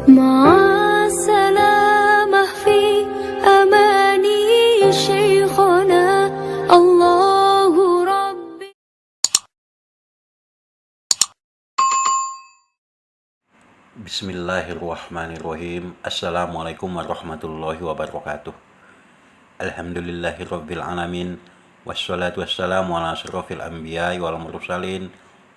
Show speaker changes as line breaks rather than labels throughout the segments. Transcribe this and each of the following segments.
مع السلامة في أماني شيخنا الله ربي.
Bismillahirrahmanirrahim. Assalamualaikum warahmatullahi wabarakatuh. Alhamdulillahirabbil alamin. Wassalatu wassalamu ala asyrofil anbiya'i wal mursalin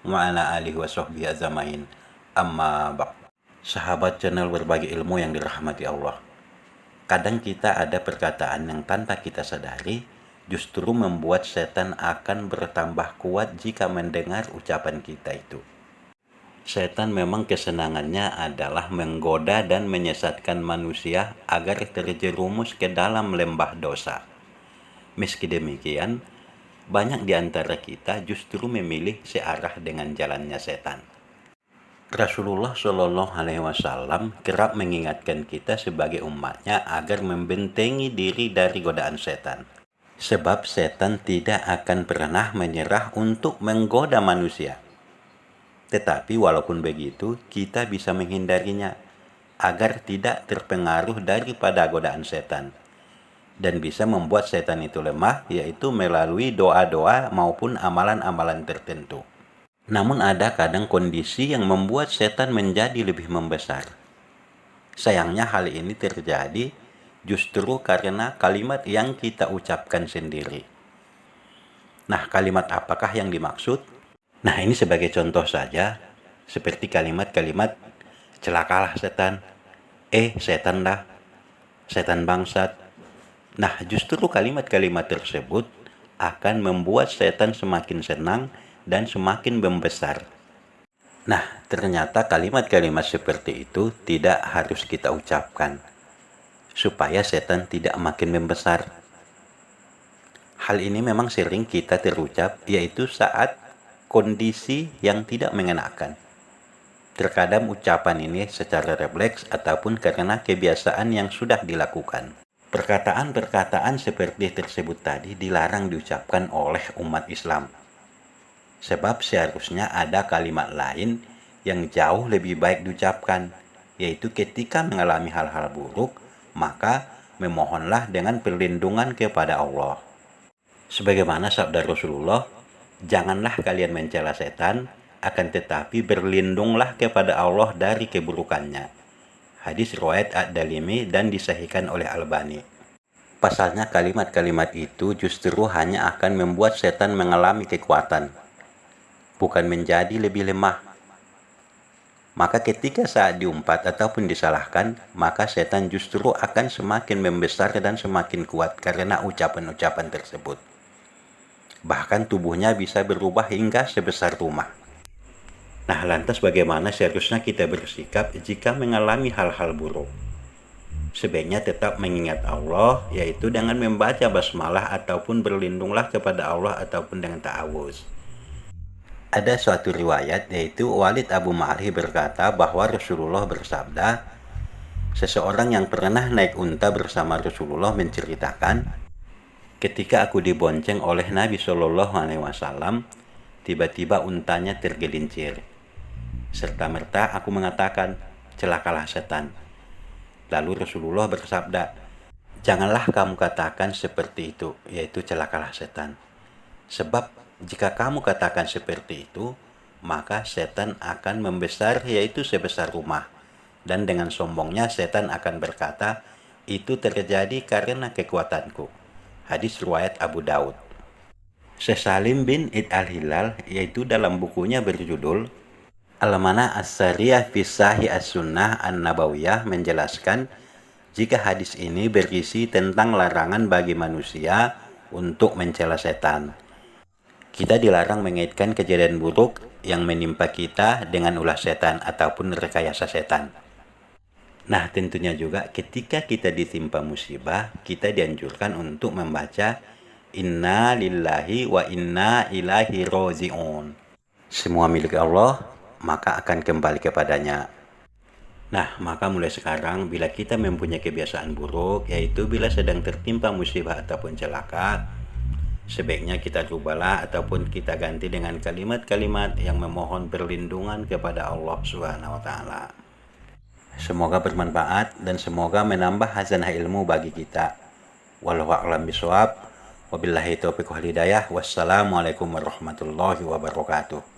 wa ala alihi washabbihi ajmain. Amma ba'd. Sahabat channel berbagi ilmu yang dirahmati Allah. Kadang kita ada perkataan yang tanpa kita sadari justru membuat setan akan bertambah kuat jika mendengar ucapan kita itu. Setan memang kesenangannya adalah menggoda dan menyesatkan manusia agar terjerumus ke dalam lembah dosa. Meski demikian, banyak di antara kita justru memilih searah dengan jalannya setan. Rasulullah Shallallahu Alaihi Wasallam kerap mengingatkan kita sebagai umatnya agar membentengi diri dari godaan setan. Sebab setan tidak akan pernah menyerah untuk menggoda manusia. Tetapi walaupun begitu, kita bisa menghindarinya agar tidak terpengaruh daripada godaan setan. Dan bisa membuat setan itu lemah, yaitu melalui doa-doa maupun amalan-amalan tertentu. Namun ada kadang kondisi yang membuat setan menjadi lebih membesar. Sayangnya hal ini terjadi justru karena kalimat yang kita ucapkan sendiri. Nah, kalimat apakah yang dimaksud? Nah, ini sebagai contoh saja, seperti kalimat-kalimat celakalah setan, setan dah, setan bangsat. Nah, justru kalimat-kalimat tersebut akan membuat setan semakin senang dan semakin membesar. Nah, ternyata kalimat-kalimat seperti itu tidak harus kita ucapkan, supaya setan tidak makin membesar. Hal ini memang sering kita terucap, yaitu saat kondisi yang tidak mengenakan. Terkadang ucapan ini secara refleks ataupun karena kebiasaan yang sudah dilakukan. Perkataan-perkataan seperti tersebut tadi dilarang diucapkan oleh umat Islam. Sebab seharusnya ada kalimat lain yang jauh lebih baik diucapkan, yaitu ketika mengalami hal-hal buruk, maka memohonlah dengan perlindungan kepada Allah. Sebagaimana sabda Rasulullah, janganlah kalian mencela setan, akan tetapi berlindunglah kepada Allah dari keburukannya. Hadis riwayat Ad-Darimi dan disahihkan oleh Albani. Pasalnya kalimat-kalimat itu justru hanya akan membuat setan mengalami kekuatan, bukan menjadi lebih lemah. Maka ketika saat diumpat ataupun disalahkan, maka setan justru akan semakin membesar dan semakin kuat karena ucapan-ucapan tersebut. Bahkan tubuhnya bisa berubah hingga sebesar rumah. Nah, lantas bagaimana seharusnya kita bersikap jika mengalami hal-hal buruk? Sebaiknya tetap mengingat Allah, yaitu dengan membaca basmalah ataupun berlindunglah kepada Allah ataupun dengan ta'awuz. Ada suatu riwayat, yaitu Walid Abu Ma'rih berkata bahwa Rasulullah bersabda, seseorang yang pernah naik unta bersama Rasulullah menceritakan, ketika aku dibonceng oleh Nabi Shallallahu Alaihi Wasallam, tiba-tiba untanya tergelincir. Serta-merta aku mengatakan, celakalah setan. Lalu Rasulullah bersabda, janganlah kamu katakan seperti itu, yaitu celakalah setan. Sebab jika kamu katakan seperti itu, maka setan akan membesar, yaitu sebesar rumah. Dan dengan sombongnya setan akan berkata, itu terjadi karena kekuatanku. Hadis riwayat Abu Daud. Syekh Salim bin Id al-Hilal, yaitu dalam bukunya berjudul Al-Mana As-Sariyah fi Sahih As-Sunnah An-Nabawiyah menjelaskan jika hadis ini berisi tentang larangan bagi manusia untuk mencela setan. Kita dilarang mengaitkan kejadian buruk yang menimpa kita dengan ulah setan ataupun rekayasa setan. Nah, tentunya juga ketika kita ditimpa musibah, kita dianjurkan untuk membaca Inna lillahi wa inna ilaihi roji'un. Semua milik Allah, maka akan kembali kepadanya. Nah, maka mulai sekarang bila kita mempunyai kebiasaan buruk, yaitu bila sedang tertimpa musibah ataupun celaka, sebaiknya kita rubahlah ataupun kita ganti dengan kalimat-kalimat yang memohon perlindungan kepada Allah Subhanahu wa taala. Semoga bermanfaat dan semoga menambah hazanah ilmu bagi kita. Wallahu a'lam bishawab. Wabillahi taufiq wal hidayah. Wassalamualaikum warahmatullahi wabarakatuh.